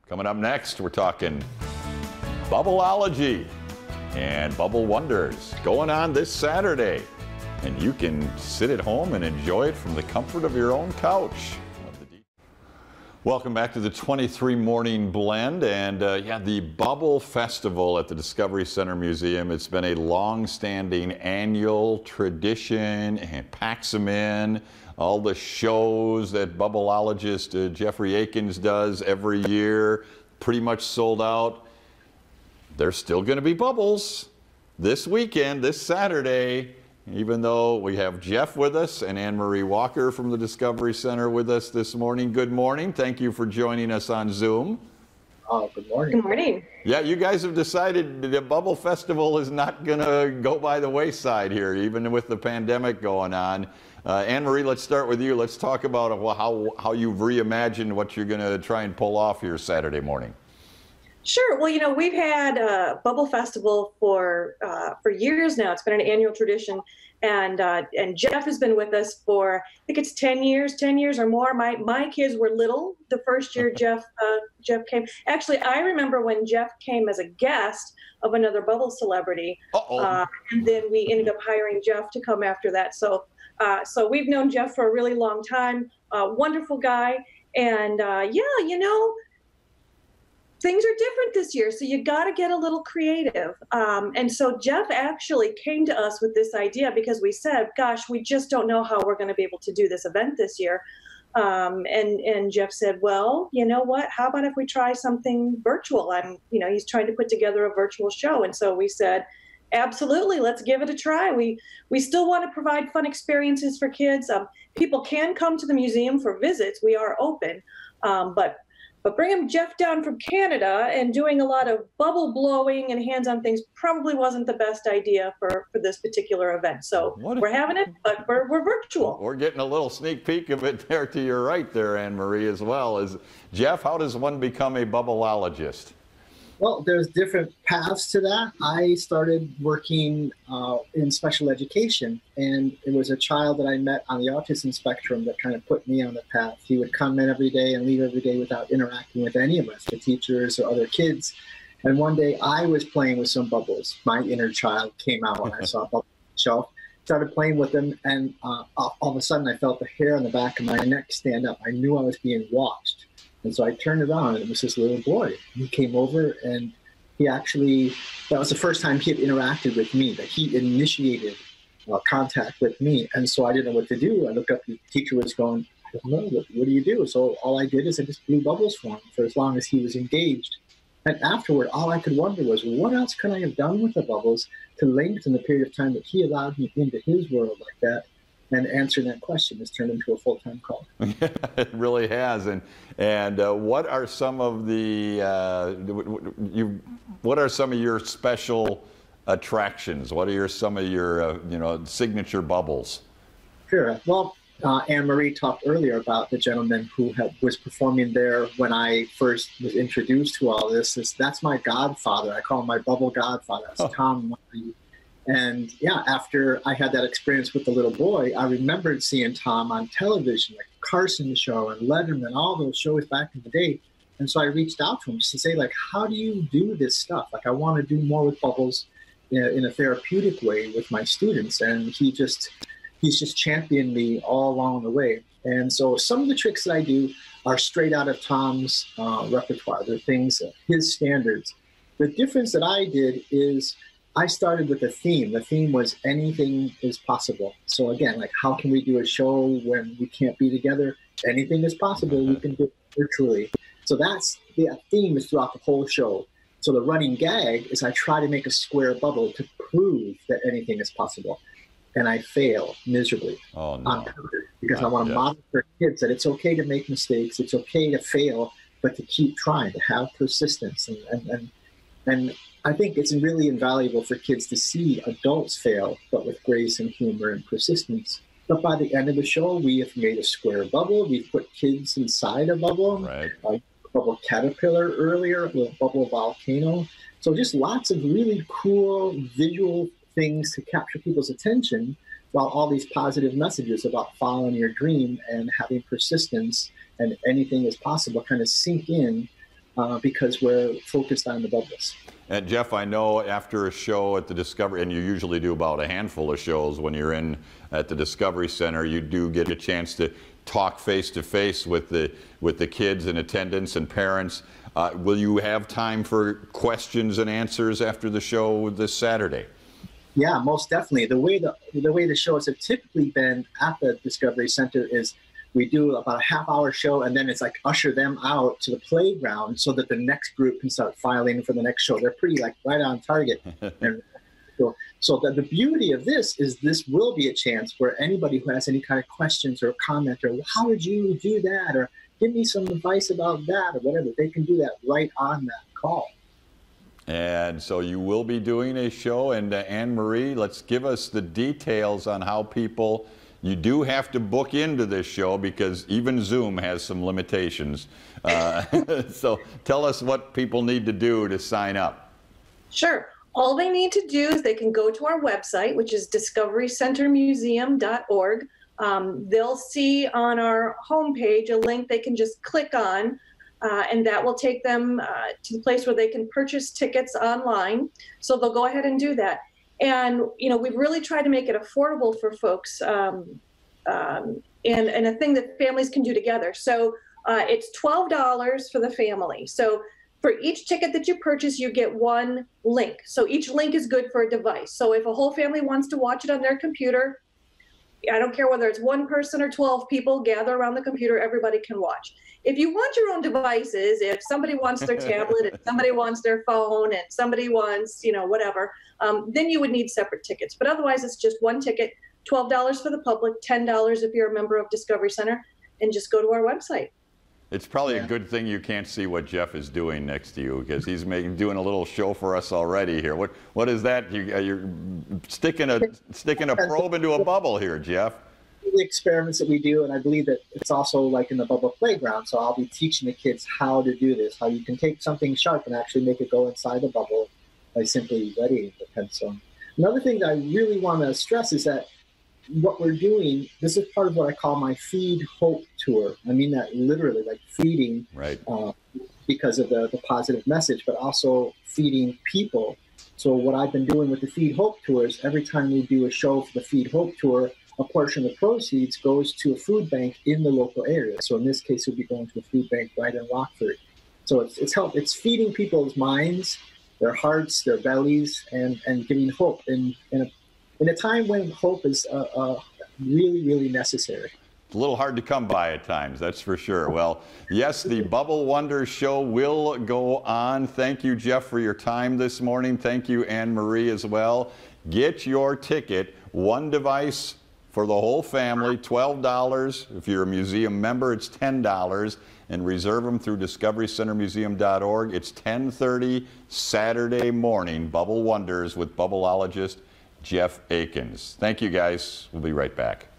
Coming up next, we're talking Bubbleology and Bubble Wonders going on this Saturday. And you can sit at home and enjoy it from the comfort of your own couch. Welcome back to the 23 Morning Blend, and the Bubble Festival at the Discovery Center Museum. It's been a long-standing annual tradition and packs them in. All the shows that Bubbleologist Jeffrey Akins does every year, pretty much sold out. There's still going to be bubbles this weekend, this Saturday. Even though we have Jeff with us and Anne-Marie Walker from the Discovery Center with us this morning. Good morning. Thank you for joining us on Zoom. Oh, good morning. Good morning. Yeah, you guys have decided the Bubble Festival is not going to go by the wayside here, even with the pandemic going on. Anne-Marie, let's start with you. Let's talk about how you've reimagined what you're going to try and pull off here Saturday morning. Sure. Well, you know, we've had a Bubble Festival for years now. It's been an annual tradition, and Jeff has been with us for, I think it's 10 years or more. My kids were little the first year Jeff came. Actually, I remember when Jeff came as a guest of another Bubble celebrity, and then we ended up hiring Jeff to come after that. So we've known Jeff for a really long time. Wonderful guy, and you know, things are different this year, so you got to get a little creative. And so Jeff actually came to us with this idea because we said, gosh, we just don't know how we're going to be able to do this event this year. And Jeff said, well, you know what, how about if we try something virtual? He's trying to put together a virtual show. And so we said, absolutely, let's give it a try. We still want to provide fun experiences for kids. People can come to the museum for visits. We are open, but bringing Jeff down from Canada and doing a lot of bubble blowing and hands-on things probably wasn't the best idea for this particular event. So we're having it, but we're virtual. We're getting a little sneak peek of it there to your right there, Anne-Marie, as well. Jeff, how does one become a bubbleologist? Well, there's different paths to that. I started working in special education, and it was a child that I met on the autism spectrum that kind of put me on the path. He would come in every day and leave every day without interacting with any of us, the teachers or other kids. And one day I was playing with some bubbles. My inner child came out when I saw a bubble on the shelf, started playing with them, and all of a sudden I felt the hair on the back of my neck stand up. I knew I was being watched. And so I turned around, and it was this little boy. He came over, and that was the first time he had interacted with me, that he initiated contact with me. And so I didn't know what to do. I looked up, the teacher was going, I don't know, what do you do? So all I did is I just blew bubbles for him for as long as he was engaged. And afterward, all I could wonder was, what else could I have done with the bubbles to lengthen the period of time that he allowed me into his world like that? And answering that question has turned into a full-time call. It really has. And what are some of the what are some of your special attractions? What are some of your signature bubbles? Sure. Well, Anne-Marie talked earlier about the gentleman who was performing there when I first was introduced to all this. That's my godfather. I call him my bubble godfather. That's Tom. And yeah, after I had that experience with the little boy, I remembered seeing Tom on television, like Carson Show and Letterman, all those shows back in the day. And so I reached out to him just to say, like, how do you do this stuff? Like, I want to do more with bubbles in a therapeutic way with my students. And he's just championed me all along the way. And so some of the tricks that I do are straight out of Tom's repertoire. They're things, his standards. The difference that I did is I started with a theme. The theme was anything is possible. So again, like, how can we do a show when we can't be together? Anything is possible. We can do it virtually. So that's the theme is throughout the whole show. So the running gag is I try to make a square bubble to prove that anything is possible. And I fail miserably on purpose because I want to model for kids that it's okay to make mistakes. It's okay to fail, but to keep trying, to have persistence. And I think it's really invaluable for kids to see adults fail, but with grace and humor and persistence. But by the end of the show, we have made a square bubble. We've put kids inside a bubble. Right. Bubble caterpillar earlier, a bubble volcano. So just lots of really cool visual things to capture people's attention, while all these positive messages about following your dream and having persistence and anything is possible kind of sink in because we're focused on the bubbles. And Jeff, I know after a show at the Discovery, and you usually do about a handful of shows when you're in at the Discovery Center, you do get a chance to talk face to face with the kids in attendance and parents. Will you have time for questions and answers after the show this Saturday? Yeah, most definitely. The way the shows have typically been at the Discovery Center is we do about a half-hour show, and then it's like usher them out to the playground so that the next group can start filing for the next show. They're pretty like right on target. And so the beauty of this is this will be a chance where anybody who has any kind of questions or comment or how did you do that or give me some advice about that or whatever, they can do that right on that call. And so you will be doing a show, and Anne Marie, let's give us the details on how people. You do have to book into this show because even Zoom has some limitations. So tell us what people need to do to sign up. Sure. All they need to do is they can go to our website, which is discoverycentermuseum.org. They'll see on our homepage a link they can just click on, and that will take them to the place where they can purchase tickets online. So they'll go ahead and do that. And, you know, we've really tried to make it affordable for folks and a thing that families can do together. So it's $12 for the family. So for each ticket that you purchase, you get one link. So each link is good for a device. So if a whole family wants to watch it on their computer, I don't care whether it's one person or 12 people gather around the computer, everybody can watch. If you want your own devices, if somebody wants their tablet and somebody wants their phone and somebody wants, you know, whatever, then you would need separate tickets. But otherwise, it's just one ticket, $12 for the public, $10 if you're a member of Discovery Center, and just go to our website. It's probably a good thing you can't see what Jeff is doing next to you because he's doing a little show for us already here. What is that? You're sticking a probe into a bubble here, Jeff. The experiments that we do, and I believe that it's also like in the bubble playground. So I'll be teaching the kids how to do this, how you can take something sharp and actually make it go inside the bubble by simply wetting the pencil. Another thing that I really want to stress is that what we're doing, this is part of what I call my Feed Hope tour. I mean that literally, like feeding, right. Because of the positive message, but also feeding people. So what I've been doing with the Feed Hope tours, every time we do a show for the Feed Hope tour, a portion of the proceeds goes to a food bank in the local area. So in this case, it would be going to a food bank right in Rockford. So it's feeding people's minds, their hearts, their bellies, and giving hope in a time when hope is really, really necessary. It's a little hard to come by at times, that's for sure. Well, yes, the Bubble Wonders show will go on. Thank you, Jeff, for your time this morning. Thank you, Anne Marie, as well. Get your ticket, one device for the whole family, $12. If you're a museum member, it's $10. And reserve them through discoverycentermuseum.org. It's 10:30 Saturday morning, Bubble Wonders with Bubbleologist Jeff Akins. Thank you, guys. We'll be right back.